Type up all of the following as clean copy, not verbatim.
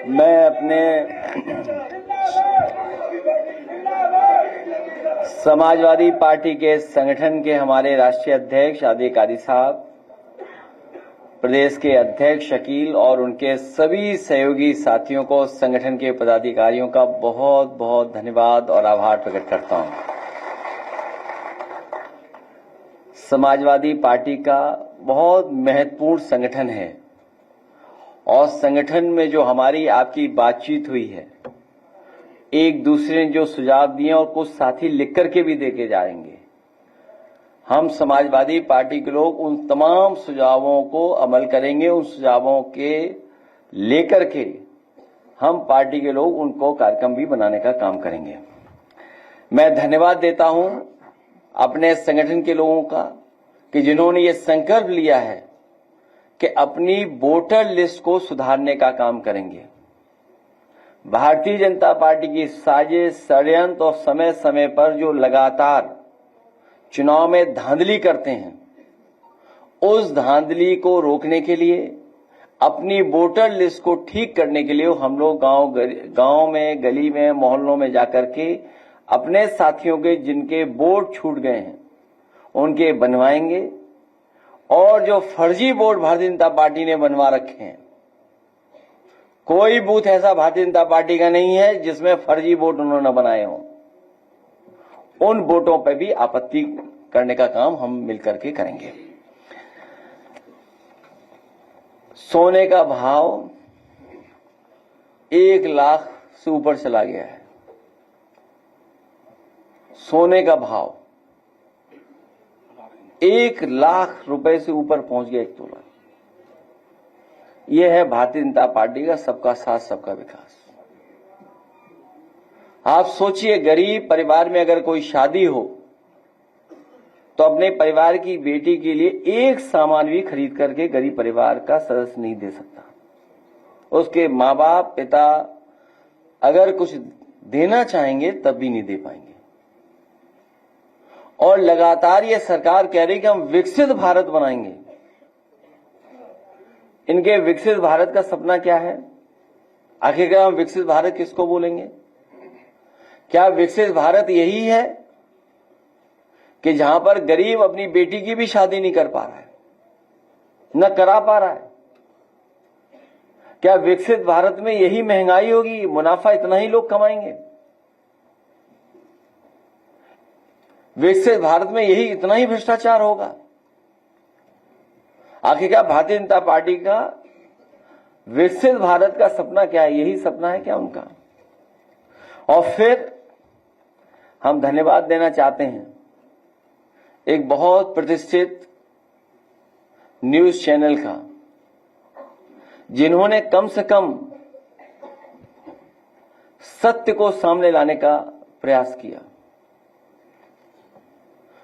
मैं अपने समाजवादी पार्टी के संगठन के हमारे राष्ट्रीय अध्यक्ष आदिकारी साहब, प्रदेश के अध्यक्ष शकील और उनके सभी सहयोगी साथियों को, संगठन के पदाधिकारियों का बहुत बहुत धन्यवाद और आभार प्रकट करता हूं। समाजवादी पार्टी का बहुत महत्वपूर्ण संगठन है और संगठन में जो हमारी आपकी बातचीत हुई है, एक दूसरे ने जो सुझाव दिए और कुछ साथी लिख करके भी देके जाएंगे, हम समाजवादी पार्टी के लोग उन तमाम सुझावों को अमल करेंगे। उन सुझावों के लेकर के हम पार्टी के लोग उनको कार्यक्रम भी बनाने का काम करेंगे। मैं धन्यवाद देता हूं अपने संगठन के लोगों का कि जिन्होंने ये संकल्प लिया है कि अपनी वोटर लिस्ट को सुधारने का काम करेंगे। भारतीय जनता पार्टी की साजिश, षड्यंत्र और समय समय पर जो लगातार चुनाव में धांधली करते हैं, उस धांधली को रोकने के लिए, अपनी वोटर लिस्ट को ठीक करने के लिए हम लोग गांव में, गली में, मोहल्लों में जाकर के अपने साथियों के जिनके वोट छूट गए हैं उनके बनवाएंगे। और जो फर्जी वोट भारतीय जनता पार्टी ने बनवा रखे हैं, कोई बूथ ऐसा भारतीय जनता पार्टी का नहीं है जिसमें फर्जी वोट उन्होंने बनाए हों, उन वोटों पर भी आपत्ति करने का काम हम मिलकर के करेंगे। सोने का भाव 1 लाख से ऊपर चला गया है। सोने का भाव 1 लाख रुपए से ऊपर पहुंच गया 1 तोला। यह है भारतीय जनता पार्टी का सबका साथ सबका विकास। आप सोचिए, गरीब परिवार में अगर कोई शादी हो तो अपने परिवार की बेटी के लिए एक सामान भी खरीद करके गरीब परिवार का सदस्य नहीं दे सकता। उसके माँ बाप, पिता अगर कुछ देना चाहेंगे तब भी नहीं दे पाएंगे। और लगातार ये सरकार कह रही कि हम विकसित भारत बनाएंगे। इनके विकसित भारत का सपना क्या है? आखिरकार हम विकसित भारत किसको बोलेंगे? क्या विकसित भारत यही है कि जहां पर गरीब अपनी बेटी की भी शादी नहीं कर पा रहा है, न करा पा रहा है? क्या विकसित भारत में यही महंगाई होगी, मुनाफा इतना ही लोग कमाएंगे? विकसित भारत में यही इतना ही भ्रष्टाचार होगा? आखिरकार भारतीय जनता पार्टी का विकसित भारत का सपना क्या है? यही सपना है क्या उनका? और फिर हम धन्यवाद देना चाहते हैं एक बहुत प्रतिष्ठित न्यूज चैनल का, जिन्होंने कम से कम सत्य को सामने लाने का प्रयास किया।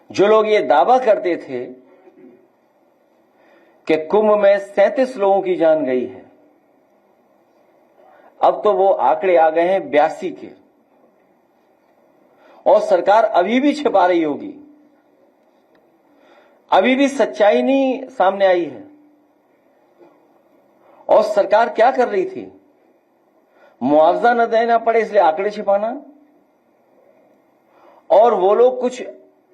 जो लोग ये दावा करते थे कि कुंभ में 37 लोगों की जान गई है, अब तो वो आंकड़े आ गए हैं 82 के, और सरकार अभी भी छिपा रही होगी। अभी भी सच्चाई नहीं सामने आई है। और सरकार क्या कर रही थी? मुआवजा न देना पड़े इसलिए आंकड़े छिपाना, और वो लोग कुछ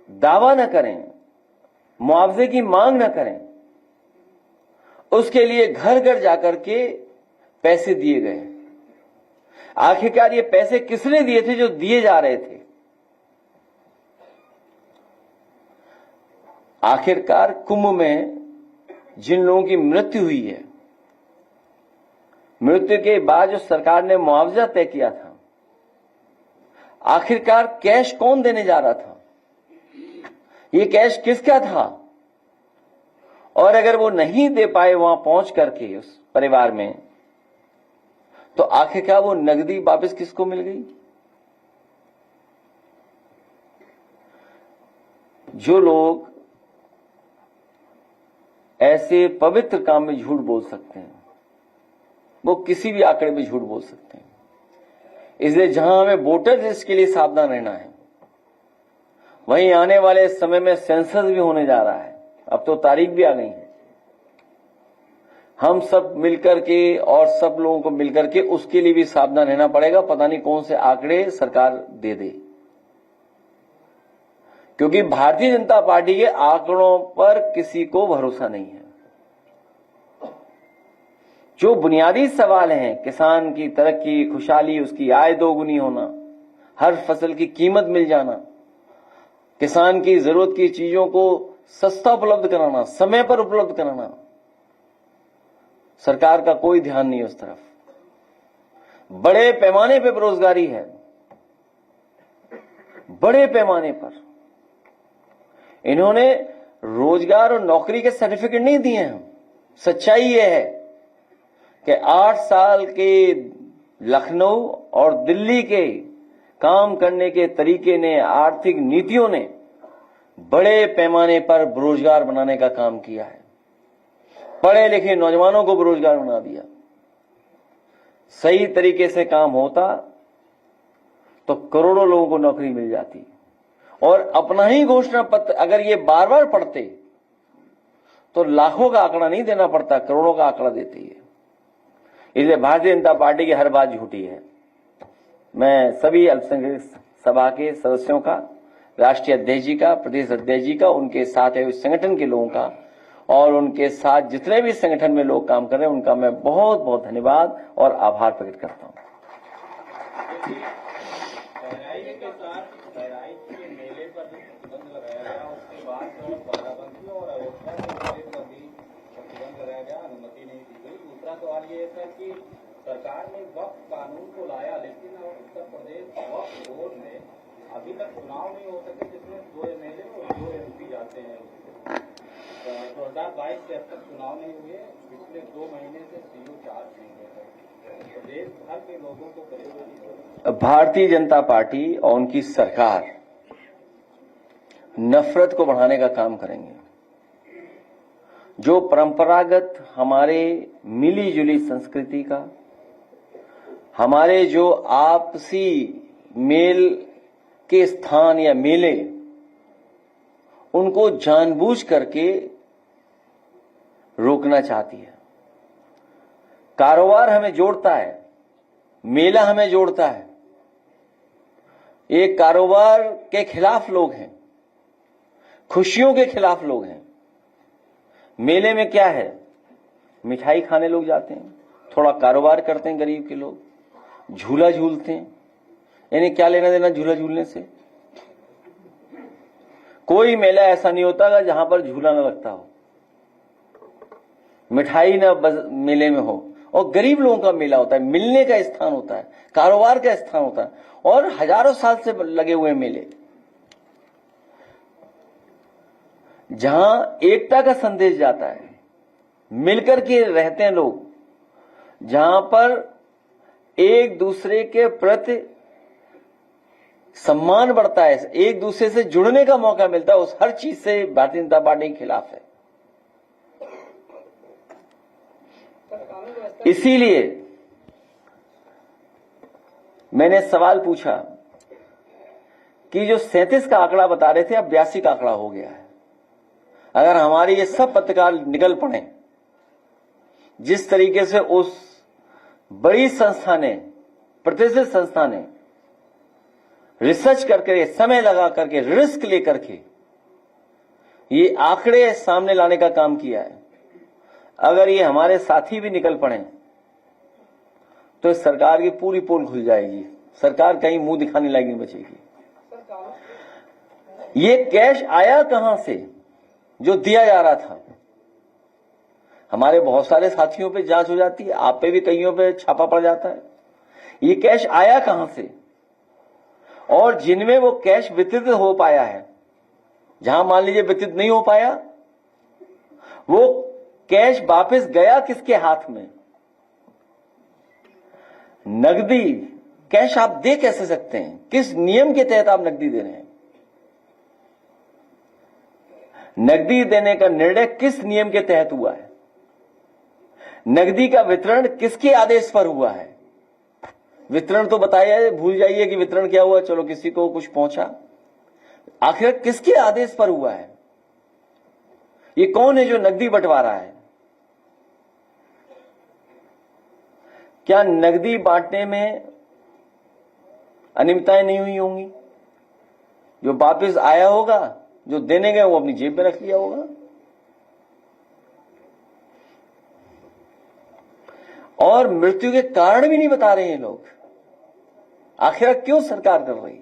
दावा न करें, मुआवजे की मांग न करें, उसके लिए घर घर जाकर के पैसे दिए गए। आखिरकार ये पैसे किसने दिए थे जो दिए जा रहे थे? आखिरकार कुंभ में जिन लोगों की मृत्यु हुई है, मृत्यु के बाद जो सरकार ने मुआवजा तय किया था, आखिरकार कैश कौन देने जा रहा था? ये कैश किसका था? और अगर वो नहीं दे पाए वहां पहुंच करके उस परिवार में, तो आखिरकार वो नकदी वापस किसको मिल गई? जो लोग ऐसे पवित्र काम में झूठ बोल सकते हैं, वो किसी भी आंकड़े में झूठ बोल सकते हैं। इसलिए जहां हमें वोटर लिस्ट के लिए सावधान रहना है, वहीं आने वाले समय में सेंसस भी होने जा रहा है। अब तो तारीख भी आ गई है। हम सब मिलकर के और सब लोगों को मिलकर के उसके लिए भी सावधान रहना पड़ेगा। पता नहीं कौन से आंकड़े सरकार दे दे, क्योंकि भारतीय जनता पार्टी के आंकड़ों पर किसी को भरोसा नहीं है। जो बुनियादी सवाल हैं, किसान की तरक्की, खुशहाली, उसकी आय दोगुनी होना, हर फसल की कीमत मिल जाना, किसान की जरूरत की चीजों को सस्ता उपलब्ध कराना, समय पर उपलब्ध कराना, सरकार का कोई ध्यान नहीं उस तरफ। बड़े पैमाने पर बेरोजगारी है, बड़े पैमाने पर। इन्होंने रोजगार और नौकरी के सर्टिफिकेट नहीं दिए हैं। सच्चाई यह है कि 8 साल के लखनऊ और दिल्ली के काम करने के तरीके ने, आर्थिक नीतियों ने बड़े पैमाने पर बेरोजगार बनाने का काम किया है। पढ़े लिखे नौजवानों को बेरोजगार बना दिया। सही तरीके से काम होता तो करोड़ों लोगों को नौकरी मिल जाती। और अपना ही घोषणा पत्र अगर ये बार बार पढ़ते तो लाखों का आंकड़ा नहीं देना पड़ता, करोड़ों का आंकड़ा देती है। इसलिए भारतीय जनता पार्टी की हर बात झूठी है। मैं सभी अल्पसंख्यक सभा के सदस्यों का, राष्ट्रीय अध्यक्ष जी का, प्रदेश अध्यक्ष जी का, उनके साथ उस संगठन के लोगों का और उनके साथ जितने भी संगठन में लोग काम कर रहे हैं उनका मैं बहुत बहुत धन्यवाद और आभार प्रकट करता हूं। सवाल ये है कि सरकार ने वक्फ कानून को लाया, लेकिन उत्तर प्रदेश वक्फ बोर्ड में अभी तक चुनाव नहीं हो सके जिसमें 2 एमएलए और 2 एमपी जाते हैं। 2022 से अब तक चुनाव नहीं हुए। पिछले 2 महीने से सीओ चार्ज नहीं हुए। प्रदेश भर के लोगों को करेगा। भारतीय जनता पार्टी और उनकी सरकार नफरत को बढ़ाने का काम करेंगे। जो परंपरागत हमारे मिली जुली संस्कृति का, हमारे जो आपसी मेल के स्थान या मेले, उनको जानबूझ करके रोकना चाहती है। कारोबार हमें जोड़ता है, मेला हमें जोड़ता है। एक कारोबार के खिलाफ लोग हैं, खुशियों के खिलाफ लोग हैं। मेले में क्या है, मिठाई खाने लोग जाते हैं, थोड़ा कारोबार करते हैं गरीब के लोग, झूला झूलते हैं। यानी क्या लेना देना झूला झूलने से? कोई मेला ऐसा नहीं होता जहां पर झूला न लगता हो, मिठाई ना मेले में हो। और गरीब लोगों का मेला होता है, मिलने का स्थान होता है, कारोबार का स्थान होता है, और हजारों साल से लगे हुए मेले जहां एकता का संदेश जाता है, मिलकर के रहते हैं लोग, जहां पर एक दूसरे के प्रति सम्मान बढ़ता है, एक दूसरे से जुड़ने का मौका मिलता है, उस हर चीज से भारतीय जनता पार्टी के खिलाफ है। इसीलिए मैंने सवाल पूछा कि जो 37 का आंकड़ा बता रहे थे अब 82 का आंकड़ा हो गया है। अगर हमारे ये सब पत्रकार निकल पड़े जिस तरीके से उस बड़ी संस्था ने, प्रतिष्ठित संस्था ने रिसर्च करके, समय लगा करके, रिस्क लेकर के ये आंकड़े सामने लाने का काम किया है, अगर ये हमारे साथी भी निकल पड़े तो इस सरकार की पूरी पोल खुल जाएगी। सरकार कहीं मुंह दिखाने लायक नहीं बचेगी। ये कैश आया कहां से जो दिया जा रहा था? हमारे बहुत सारे साथियों पे जांच हो जाती है, आप पे भी कईयों पे छापा पड़ जाता है। ये कैश आया कहां से? और जिनमें वो कैश वितरित हो पाया है, जहां मान लीजिए वितरित नहीं हो पाया, वो कैश वापस गया किसके हाथ में? नकदी कैश आप दे कैसे सकते हैं? किस नियम के तहत आप नकदी दे रहे हैं? नकदी देने का निर्णय किस नियम के तहत हुआ है? नकदी का वितरण किसके आदेश पर हुआ है? वितरण तो बताइए, भूल जाइए कि वितरण क्या हुआ, चलो किसी को कुछ पहुंचा। आखिर किसके आदेश पर हुआ है? ये कौन है जो नकदी बंटवा रहा है? क्या नकदी बांटने में अनियमितताएं नहीं हुई होंगी? जो वापस आया होगा, जो देने गए वो अपनी जेब में रख लिया होगा। और मृत्यु के कारण भी नहीं बता रहे हैं लोग। आखिर क्यों सरकार कर रही?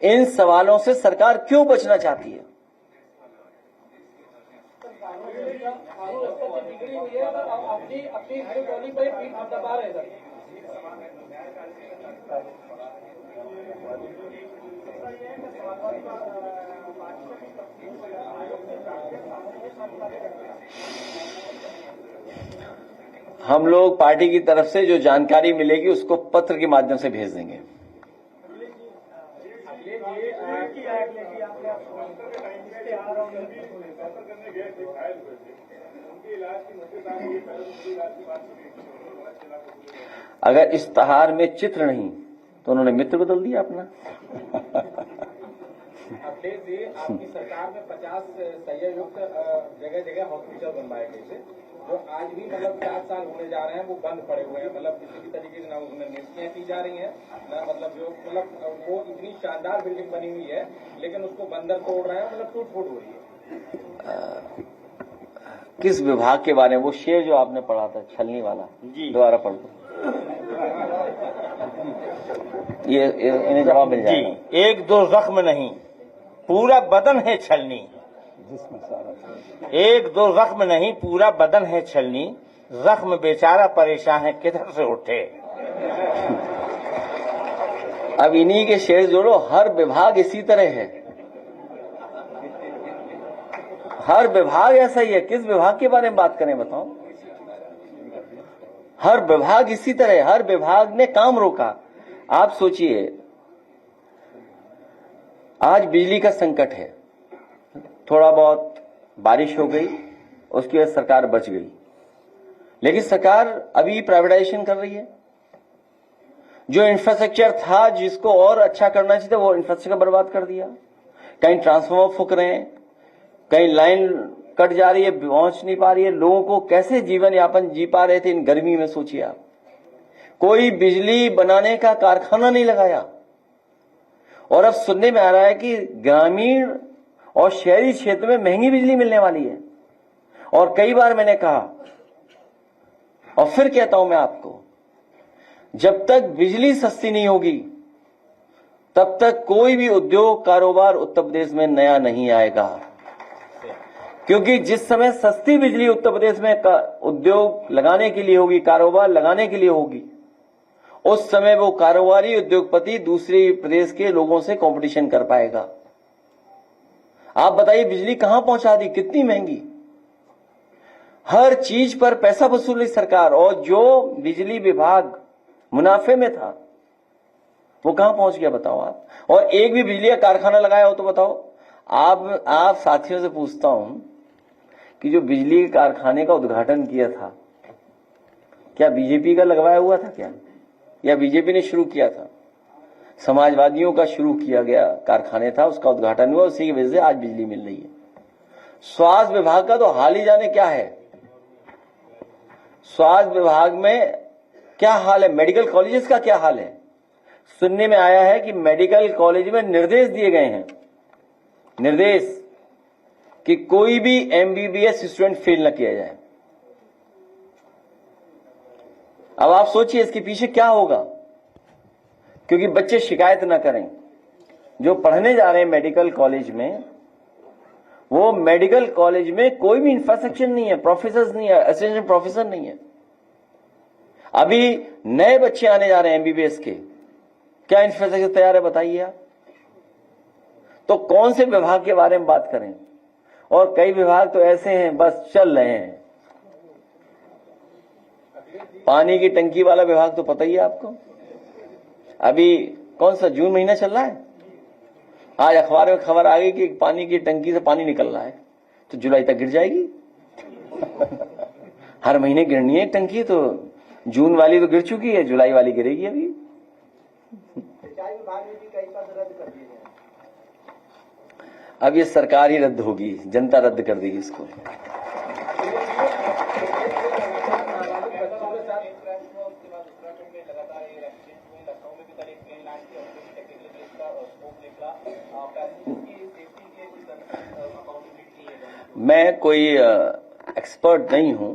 इन सवालों से सरकार क्यों बचना चाहती है? हम लोग पार्टी की तरफ से जो जानकारी मिलेगी उसको पत्र के माध्यम से भेज देंगे। अगर इश्तहार में चित्र नहीं तो उन्होंने मित्र बदल दिया अपना। अखिलेश जी, आपकी सरकार में 50 सैय्यदयुक्त जगह जगह हॉस्पिटल बनवाए गए थे, जो आज भी मतलब 4 साल होने जा रहे हैं, वो बंद पड़े हुए हैं। मतलब किसी भी तरीके से ना उसमें नियुक्तियां की जा रही हैं, ना मतलब वो इतनी शानदार बिल्डिंग बनी हुई है, लेकिन उसको बंदर तोड़ रहे हैं, मतलब टूट फूट हो रही है। किस विभाग के बारे में? वो शेर जो आपने पढ़ा था छलनी वाला, दोबारा पढ़ दो। ये इन्हें जवाब मिल जाएगा। एक दो जख्म नहीं, पूरा बदन है छलनी। एक दो जख्म नहीं, पूरा बदन है छलनी। जख्म बेचारा परेशान है, किधर से उठे। अब इन्हीं के शेर जोड़ो। हर विभाग इसी तरह है, हर विभाग ऐसा ही है। किस विभाग के बारे में बात करें बताओ? हर विभाग इसी तरह, हर विभाग ने काम रोका। आप सोचिए, आज बिजली का संकट है, थोड़ा बहुत बारिश हो गई, उसकी वजह से सरकार बच गई, लेकिन सरकार अभी प्राइवेटाइजेशन कर रही है। जो इंफ्रास्ट्रक्चर था जिसको और अच्छा करना चाहिए था, वो इंफ्रास्ट्रक्चर बर्बाद कर दिया। कहीं ट्रांसफार्मर फूक रहे हैं, कहीं लाइन कट जा रही है, पहुंच नहीं पा रही है। लोगों को कैसे जीवन यापन जी पा रहे थे इन गर्मी में, सोचिए आप। कोई बिजली बनाने का कारखाना नहीं लगाया। और अब सुनने में आ रहा है कि ग्रामीण और शहरी क्षेत्र में महंगी बिजली मिलने वाली है। और कई बार मैंने कहा, और फिर कहता हूं मैं आपको, जब तक बिजली सस्ती नहीं होगी तब तक कोई भी उद्योग कारोबार उत्तर प्रदेश में नया नहीं आएगा। क्योंकि जिस समय सस्ती बिजली उत्तर प्रदेश में उद्योग लगाने के लिए होगी, कारोबार लगाने के लिए होगी, उस समय वो कारोबारी उद्योगपति दूसरे प्रदेश के लोगों से कंपटीशन कर पाएगा। आप बताइए, बिजली कहां पहुंचा दी, कितनी महंगी। हर चीज पर पैसा वसूल रही सरकार, और जो बिजली विभाग मुनाफे में था वो कहां पहुंच गया बताओ आप। और एक भी बिजली का कारखाना लगाया हो तो बताओ। आप साथियों से पूछता हूं कि जो बिजली के कारखाने का उद्घाटन किया था, क्या बीजेपी का लगवाया हुआ था क्या, या बीजेपी ने शुरू किया था? समाजवादियों का शुरू किया गया कारखाने था, उसका उद्घाटन हुआ, उसी की वजह से आज बिजली मिल रही है। स्वास्थ्य विभाग का तो हाल ही जाने क्या है। स्वास्थ्य विभाग में क्या हाल है, मेडिकल कॉलेजेस का क्या हाल है। सुनने में आया है कि मेडिकल कॉलेज में निर्देश दिए गए हैं, निर्देश कि कोई भी एमबीबीएस स्टूडेंट फेल न किया जाए। अब आप सोचिए इसके पीछे क्या होगा, क्योंकि बच्चे शिकायत न करें। जो पढ़ने जा रहे हैं मेडिकल कॉलेज में, वो मेडिकल कॉलेज में कोई भी इंफ्रास्ट्रक्चर नहीं है, प्रोफेसर नहीं है, असिस्टेंट प्रोफेसर नहीं है। अभी नए बच्चे आने जा रहे हैं एमबीबीएस के, क्या इंफ्रास्ट्रक्चर तैयार है बताइए आप। तो कौन से विभाग के बारे में बात करें। और कई विभाग तो ऐसे हैं बस चल रहे हैं। पानी की टंकी वाला विभाग तो पता ही है आपको, अभी कौन सा जून महीना चल रहा है, आज अखबार में खबर आ गई कि पानी की टंकी से पानी निकल रहा है, तो जुलाई तक गिर जाएगी। हर महीने गिरनी है टंकी, तो जून वाली तो गिर चुकी है, जुलाई वाली गिरेगी अभी। सिंचाई विभाग ने भी कई पद रद्द कर दिए हैं। अब ये सरकार ही रद्द होगी, जनता रद्द कर देगी इसको। नाबालिग बच्चों के साथ मैं कोई एक्सपर्ट नहीं हूं,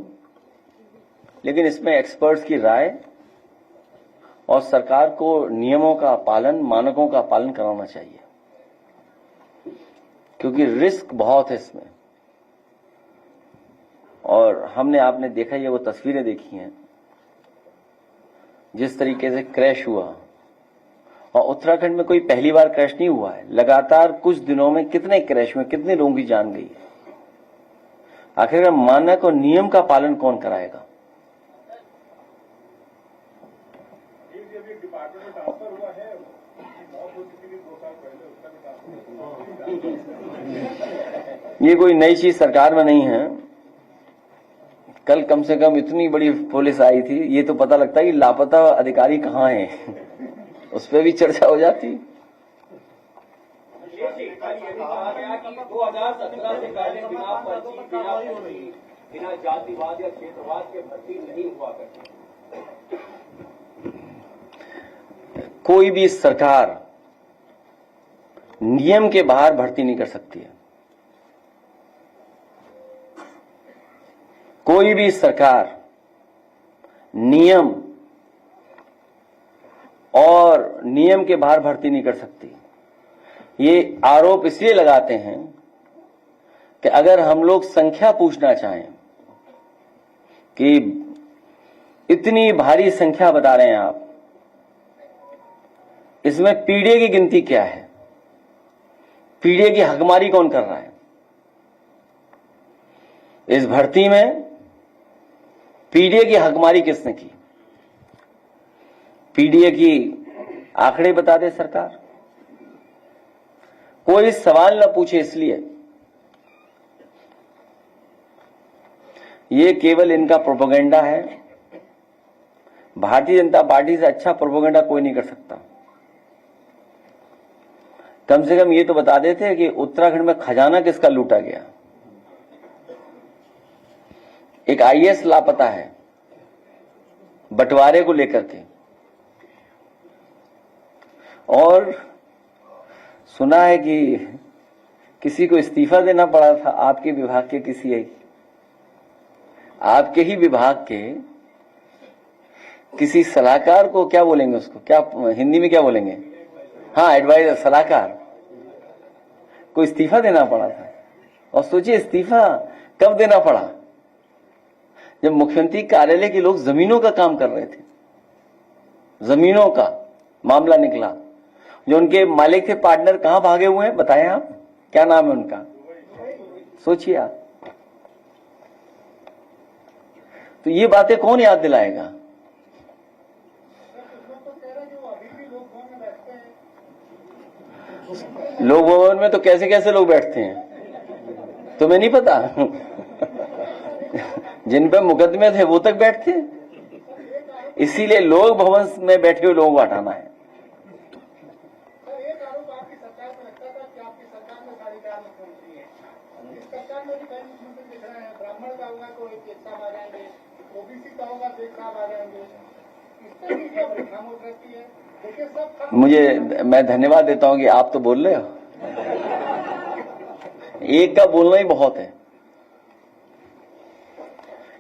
लेकिन इसमें एक्सपर्ट्स की राय और सरकार को नियमों का पालन, मानकों का पालन कराना चाहिए, क्योंकि रिस्क बहुत है इसमें। और आपने देखा, ये वो तस्वीरें देखी हैं जिस तरीके से क्रैश हुआ, और उत्तराखंड में कोई पहली बार क्रैश नहीं हुआ है। लगातार कुछ दिनों में कितने क्रैश हुए, कितने लोगों की जान गई है। आखिर मानक और नियम का पालन कौन कराएगा? ये कोई नई चीज सरकार में नहीं है। कल कम से कम इतनी बड़ी पुलिस आई थी, ये तो पता लगता है कि लापता अधिकारी कहाँ हैं। उस पर भी चर्चा हो जाती। 2017 से पहले बिना पर्ची, बिना जातिवाद या क्षेत्रवाद के भर्ती नहीं हुआ करती। कोई भी सरकार नियम के बाहर भर्ती नहीं कर सकती है। कोई भी सरकार नियम और नियम के बाहर भर्ती नहीं कर सकती। ये आरोप इसलिए लगाते हैं कि अगर हम लोग संख्या पूछना चाहें कि इतनी भारी संख्या बता रहे हैं आप, इसमें पीडीए की गिनती क्या है? पीडीए की हकमारी कौन कर रहा है? इस भर्ती में पीडीए की हकमारी किसने की? पीडीए की आंकड़े बता दे सरकार। कोई सवाल न पूछे, इसलिए ये केवल इनका प्रोपेगेंडा है। भारतीय जनता पार्टी से अच्छा प्रोपेगेंडा कोई नहीं कर सकता। कम से कम ये तो बता देते कि उत्तराखंड में खजाना किसका लूटा गया। एक आईएएस लापता है बंटवारे को लेकर के, और सुना है कि किसी को इस्तीफा देना पड़ा था आपके विभाग के आपके ही विभाग के किसी सलाहकार को, क्या बोलेंगे उसको, क्या हिंदी में क्या बोलेंगे, हाँ एडवाइजर, सलाहकार को इस्तीफा देना पड़ा था। और सोचिए इस्तीफा कब देना पड़ा? जब मुख्यमंत्री कार्यालय के लोग जमीनों का काम कर रहे थे। जमीनों का मामला निकला। जो उनके मालिक थे, पार्टनर, कहां भागे हुए हैं बताएं आप, क्या नाम है उनका? सोचिए आप। तो ये बातें कौन याद दिलाएगा? लोक भवन में तो कैसे कैसे लोग बैठते हैं, तुम्हें नहीं पता? जिन पे मुकदमे थे वो तक बैठते हैं। इसीलिए लोक भवन में बैठे हुए लोगों को हटाना है। मैं धन्यवाद देता हूं कि आप तो बोल रहे हो। एक का बोलना ही बहुत है।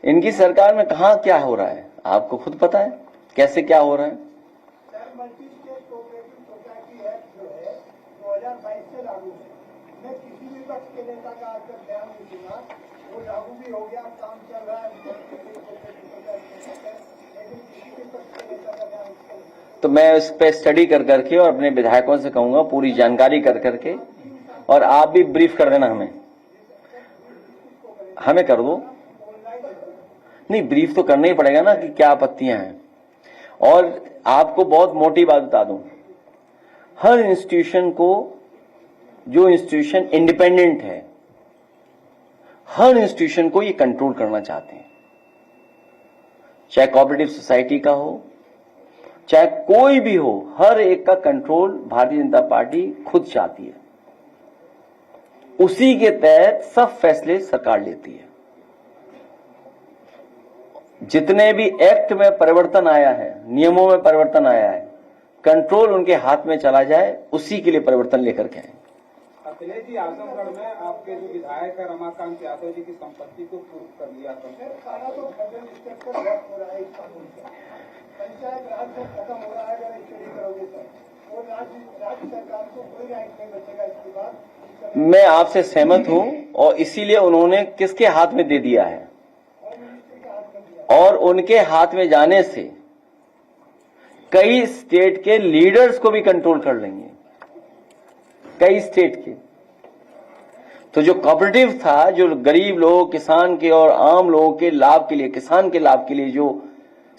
इनकी सरकार में कहां क्या हो रहा है आपको खुद पता है, कैसे क्या हो रहा है। Multi state cooperative society act जो है 2022 से लागू है। मैं किसी भी पक्ष के नेता का आज तक ध्यान नहीं सुना। वो लागू भी हो गया, काम चल रहा है, लेकिन किसी भी पक्ष के नेता का ध्यान। तो मैं इस पे स्टडी कर करके और अपने विधायकों से कहूंगा पूरी जानकारी कर करके, और आप भी ब्रीफ कर देना हमें कर दो। नहीं, ब्रीफ तो करना ही पड़ेगा ना कि क्या आपत्तियां हैं। और आपको बहुत मोटी बात बता दूं, हर इंस्टीट्यूशन को, जो इंस्टीट्यूशन इंडिपेंडेंट है, हर इंस्टीट्यूशन को ये कंट्रोल करना चाहते हैं। चाहे कोऑपरेटिव सोसाइटी का हो, चाहे कोई भी हो, हर एक का कंट्रोल भारतीय जनता पार्टी खुद चाहती है। उसी के तहत सब फैसले सरकार लेती है। जितने भी एक्ट में परिवर्तन आया है, नियमों में परिवर्तन आया है, कंट्रोल उनके हाथ में चला जाए, उसी के लिए परिवर्तन लेकर के आए। अखिलेश जी, आजमगढ़ में आपके जो विधायक है रमाकांत यादव जी की संपत्ति को कुर्क कर लिया था। सारा तो फेडरल स्ट्रक्चर रद्द हो रहा है इस कानून से। पंचायत राज से खत्म हो रहा है अगर स्टडी करोगे तो, और राज्य सरकार को कोई राइट नहीं बचेगा इसके बाद। मैं आपसे सहमत हूं, और इसीलिए उन्होंने किसके हाथ में दे दिया है, और उनके हाथ में जाने से कई स्टेट के लीडर्स को भी कंट्रोल कर लेंगे, कई स्टेट के। तो जो कोऑपरेटिव था, जो गरीब लोग, किसान के और आम लोगों के लाभ के लिए, किसान के लाभ के लिए जो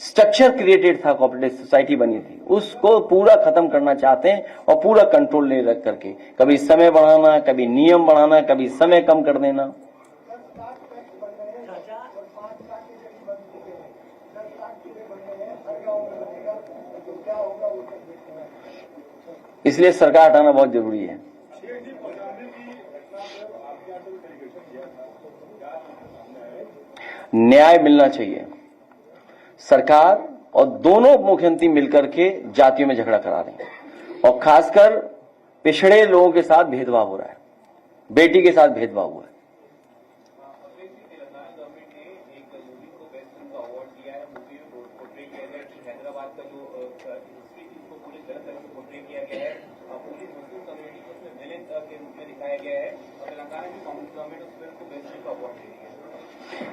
स्ट्रक्चर क्रिएटेड था, कोऑपरेटिव सोसाइटी बनी थी, उसको पूरा खत्म करना चाहते हैं, और पूरा कंट्रोल ले रख करके कभी समय बढ़ाना, कभी नियम बढ़ाना, कभी समय कम कर देना। इसलिए सरकार हटाना बहुत जरूरी है। न्याय मिलना चाहिए। सरकार और दोनों मुख्यमंत्री मिलकर के जातियों में झगड़ा करा रहे हैं, और खासकर पिछड़े लोगों के साथ भेदभाव हो रहा है, बेटी के साथ भेदभाव हुआ है।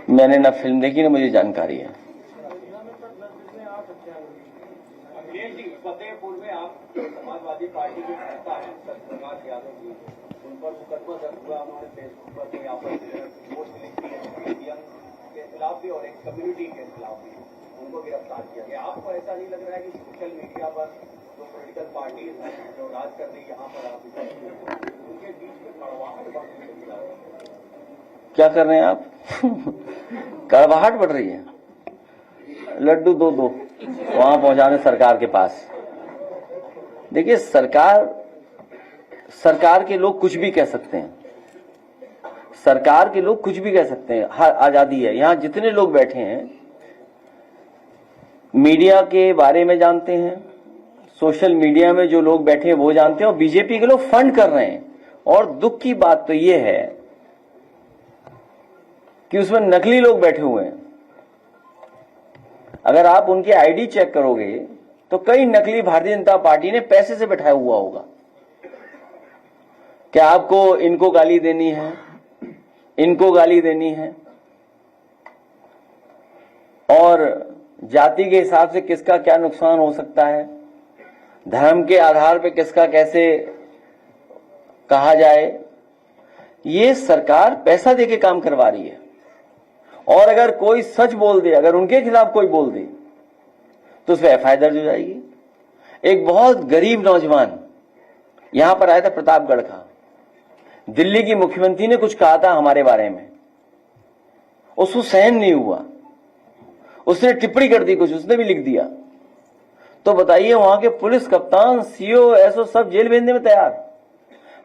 मैंने ना फिल्म देखी ना मुझे जानकारी है। अखिलेश जी, फतेहपुर में आप समाजवादी पार्टी के नेता हैं सत्यप्रकाश यादव जी, उन पर मुकदमा दर्ज हुआ। उन्होंने फेसबुक पर कोई आपस पोस्ट लिखी है के खिलाफ भी और एक कम्युनिटी के खिलाफ भी, उनको गिरफ्तार किया गया। आपको ऐसा नहीं लग रहा है कि सोशल मीडिया पर जो पॉलिटिकल पार्टी जो राज कर रही है, यहाँ पर आप उनके बीच में कड़वाहट बढ़ रही है? क्या कर रहे हैं आप? कड़वाहट बढ़ रही है। लड्डू दो वहां पहुंचाने सरकार के पास। देखिए, सरकार के लोग कुछ भी कह सकते हैं, सरकार के लोग कुछ भी कह सकते हैं, हर आजादी है। यहां जितने लोग बैठे हैं मीडिया के बारे में जानते हैं, सोशल मीडिया में जो लोग बैठे हैं वो जानते हैं, और बीजेपी के लोग फंड कर रहे हैं। और दुख की बात तो ये है कि उसमें नकली लोग बैठे हुए हैं। अगर आप उनकी आईडी चेक करोगे तो कई नकली भारतीय जनता पार्टी ने पैसे से बैठाया हुआ होगा। क्या आपको इनको गाली देनी है, इनको गाली देनी है, और जाति के हिसाब से किसका क्या नुकसान हो सकता है, धर्म के आधार पर किसका कैसे कहा जाए, ये सरकार पैसा देके काम करवा रही है। और अगर कोई सच बोल दे, अगर उनके खिलाफ कोई बोल दे तो उस पर एफआईआर दर्ज हो जाएगी। एक बहुत गरीब नौजवान यहां पर आया था प्रतापगढ़ का, दिल्ली की मुख्यमंत्री ने कुछ कहा था हमारे बारे में, उसको सहन नहीं हुआ, उसने टिप्पणी कर दी, कुछ उसने भी लिख दिया। तो बताइए, वहां के पुलिस कप्तान, सीओ, एसओ सब जेल भेजने में तैयार।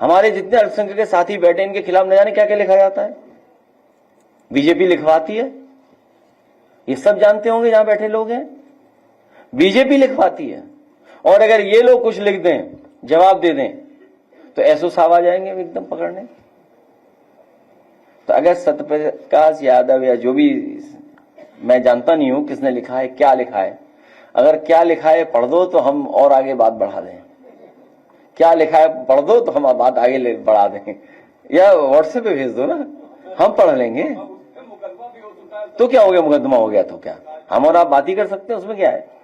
हमारे जितने अल्पसंख्यक के साथी बैठे, इनके खिलाफ न जाने क्या क्या लिखा जाता है, बीजेपी लिखवाती है। ये सब जानते होंगे जहां बैठे लोग हैं, बीजेपी लिखवाती है। और अगर ये लोग कुछ लिख दें, जवाब दे दें, तो एसओ साहब आ जाएंगे एकदम पकड़ने। तो अगर सत्यप्रकाश यादव या जो भी, मैं जानता नहीं हूं किसने लिखा है, क्या लिखा है, अगर क्या लिखा है पढ़ दो तो हम और आगे बात बढ़ा दें। क्या लिखा है पढ़ दो तो हम बात आगे बढ़ा दें, या व्हाट्सएप पे भेज दो ना, हम पढ़ लेंगे। तो क्या हो गया, मुकदमा हो गया तो क्या, हम और आप बात ही कर सकते हैं, उसमें क्या है।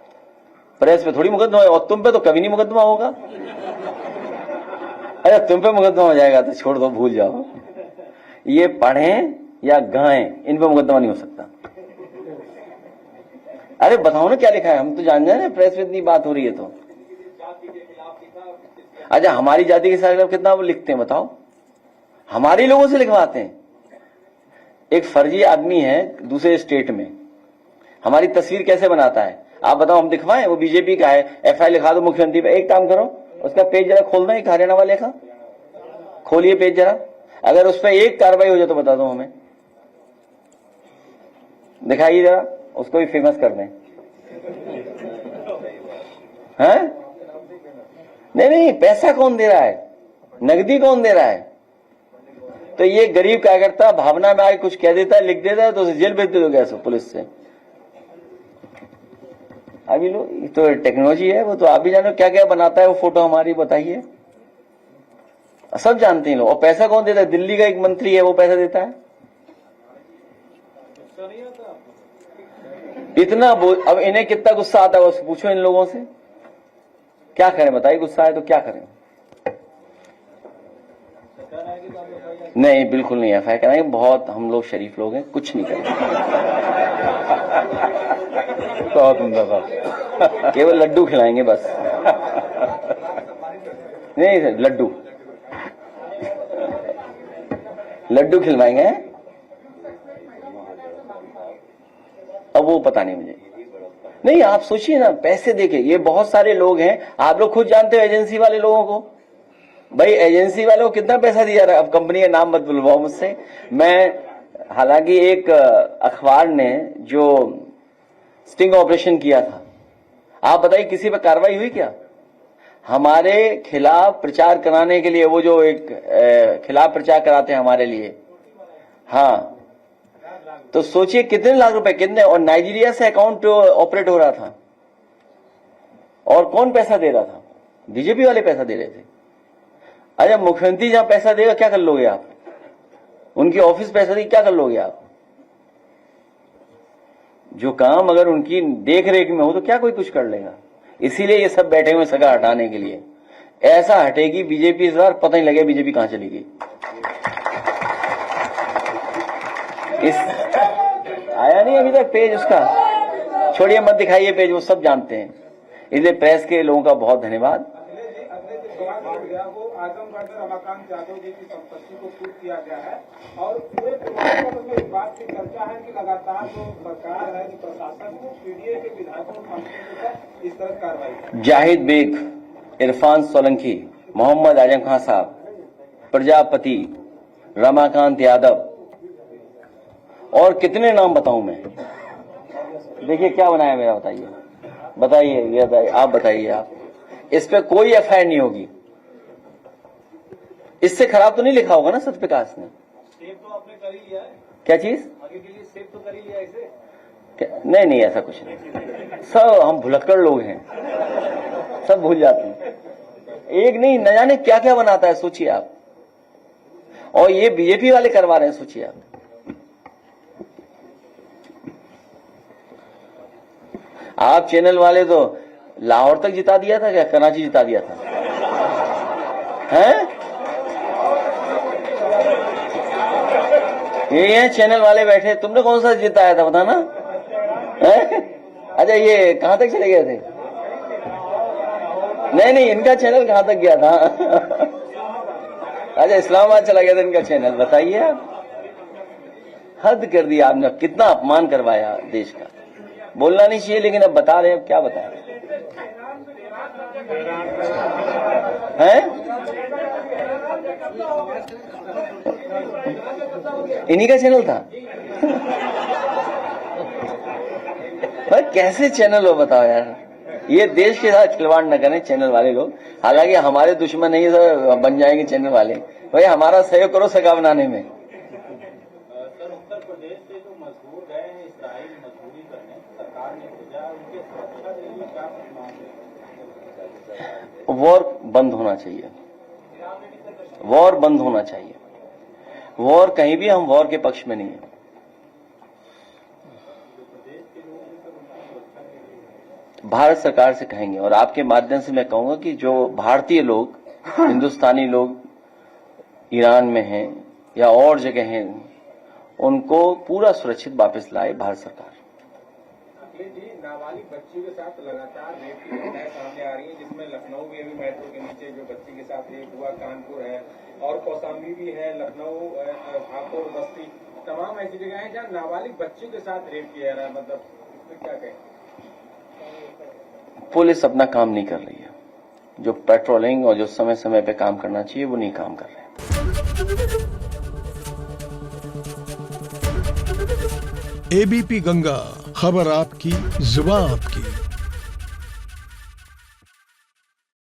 प्रेस पे थोड़ी मुकदमा है, और तुम पे तो कभी नहीं मुकदमा होगा। अरे तुम पे मुकदमा हो जाएगा तो छोड़ दो, भूल जाओ। ये पढ़ें या गाएं, इन पे मुकदमा नहीं हो सकता। अरे बताओ ना क्या लिखा है, हम तो जान जाए, प्रेस में इतनी बात हो रही है तो। अच्छा, हमारी जाति के खिलाफ कितना वो लिखते हैं बताओ, हमारे लोगों से लिखवाते हैं। एक फर्जी आदमी है दूसरे स्टेट में, हमारी तस्वीर कैसे बनाता है आप बताओ, हम दिखवाएं? वो बीजेपी का है, एफआईआर लिखा दो मुख्यमंत्री पे। एक काम करो, उसका पेज जरा खोल दो, एक हरियाणा वाले का खोलिए पेज जरा, अगर उस पर एक कार्रवाई हो जाए तो बता दो हमें, दिखाइए जरा, उसको भी फेमस कर दें। हैं? नहीं, पैसा कौन दे रहा है, नगदी कौन दे रहा है? तो ये गरीब कार्यकर्ता भावना में आके कुछ कह देता है, लिख देता है, तो उसे जेल भेज दोगे ऐसे पुलिस से? अभी लो, तो टेक्नोलॉजी है, वो तो आप भी जानो क्या क्या बनाता है वो फोटो हमारी, बताइए, सब जानते हैं लोग। और पैसा कौन देता है? दिल्ली का एक मंत्री है, वो पैसा देता है। इतना अब इन्हें कितना गुस्सा आता है, उससे पूछो इन लोगों से, क्या करें बताइए, गुस्सा है तो क्या करें? नहीं, बिल्कुल नहीं एफआईआर कराएंगे, बहुत हम लोग शरीफ लोग हैं, कुछ नहीं करेंगे। बहुत उम्दा बात, केवल लड्डू खिलाएंगे बस। नहीं सर, लड्डू खिलवाएंगे। अब वो पता नहीं मुझे। नहीं, आप सोचिए ना, पैसे देके ये बहुत सारे लोग हैं, आप लोग खुद जानते हो एजेंसी वाले लोगों को। भाई एजेंसी वालों को कितना पैसा दिया रहा है? अब कंपनी का नाम मत बुलवाओ मुझसे। मैं, हालांकि एक अखबार ने जो स्टिंग ऑपरेशन किया था, आप बताइए किसी पर कार्रवाई हुई क्या? हमारे खिलाफ प्रचार कराने के लिए, वो जो एक खिलाफ प्रचार कराते हैं हमारे लिए, हाँ, तो सोचिए कितने लाख रुपए, कितने, और नाइजीरिया से अकाउंट ऑपरेट हो रहा था। और कौन पैसा दे रहा था? बीजेपी वाले पैसा दे रहे थे। अरे मुख्यमंत्री जहां पैसा देगा क्या कर लोगे आप? उनकी ऑफिस पैसा देगी, क्या कर लोगे आप? जो काम अगर उनकी देख रेख में हो तो क्या कोई कुछ कर लेगा? इसीलिए ये सब बैठे हुए सगा हटाने के लिए। ऐसा हटेगी बीजेपी इस बार, पता नहीं लगे बीजेपी कहां चली गई। इस आया नहीं अभी तक पेज उसका, छोड़िए मत दिखाइए पेज, वो सब जानते हैं। इसलिए प्रेस के लोगों का बहुत धन्यवाद। वो आजमगढ़ में रमाकांत यादव जी की संपत्ति को सूट किया गया है और पूरे में इस बात की चर्चा है कि लगातार जो सरकार है, जो प्रशासन है, पीडीए के विधायकों और सांसदों पर इस तरह कार्रवाई। जाहिद बेग, इरफान सोलंकी, मोहम्मद आजम खान साहब, प्रजापति, रमाकांत यादव, और कितने नाम बताऊं मैं? देखिए क्या बनाया मेरा, बताइए, ये बताइए, आप बताइए। आप इस पे कोई एफआईआर नहीं होगी। इससे खराब तो नहीं लिखा होगा ना सत्य प्रकाश ने? सेव तो आपने कर ही लिया है। क्या चीज? आगे के लिए सेव तो कर ही लिया इसे। नहीं, ऐसा कुछ नहीं। सब हम भुलक्कड़ लोग हैं, सब भूल जाते हैं। एक नहीं, न जाने क्या क्या बनाता है, सोचिए आप। और ये बीजेपी वाले करवा रहे हैं, सोचिए आप। आप चैनल वाले तो लाहौर तक जिता दिया था, क्या कराची जिता दिया था? हैं? ये चैनल वाले बैठे, तुमने कौन सा जिताया था बताना? अच्छा, ये कहां तक चले गए थे? नहीं, इनका चैनल कहां तक गया था? अच्छा, इस्लामाबाद चला गया था इनका चैनल। बताइए आप, हद कर दिया आपने, कितना अपमान करवाया देश का। बोलना नहीं चाहिए, लेकिन अब बता रहे हैं, अब क्या बताएं? हैं? इन्हीं का चैनल था? भाई कैसे चैनल हो बताओ यार। ये देश के साथ खिलवाड़ न करें चैनल वाले लोग। हालांकि हमारे दुश्मन नहीं है, बन जाएंगे चैनल वाले। भाई हमारा सहयोग करो सगा बनाने में। सर, उत्तर प्रदेश से जो मजदूर गए हैं इसराइल मजदूरी करने, सरकार ने भेजा, उनके सुरक्षा के लिए क्या मांग? वॉर बंद होना चाहिए, वॉर बंद होना चाहिए। वॉर कहीं भी, हम वॉर के पक्ष में नहीं है। भारत सरकार से कहेंगे, और आपके माध्यम से मैं कहूंगा कि जो भारतीय लोग, हिंदुस्तानी लोग ईरान में हैं या और जगह हैं, उनको पूरा सुरक्षित वापस लाए भारत सरकार। जी, नाबालिग बच्ची के साथ लगातार रेप की घटनाएं सामने आ रही है, जिसमें लखनऊ में भी मेट्रो के नीचे जो बच्ची के साथ रेप हुआ, कानपुर है और कौशाम्बी भी है, लखनऊ, हापुड़, बस्ती, तमाम ऐसी जगह हैं जहाँ नाबालिग बच्ची के साथ रेप किया जा रहा है। मतलब इसमें क्या कहें? पुलिस अपना काम नहीं कर रही है। जो पेट्रोलिंग और जो समय समय पे काम करना चाहिए वो नहीं काम कर रहे हैं। एबीपी गंगा, खबर आपकी, जुबान आपकी।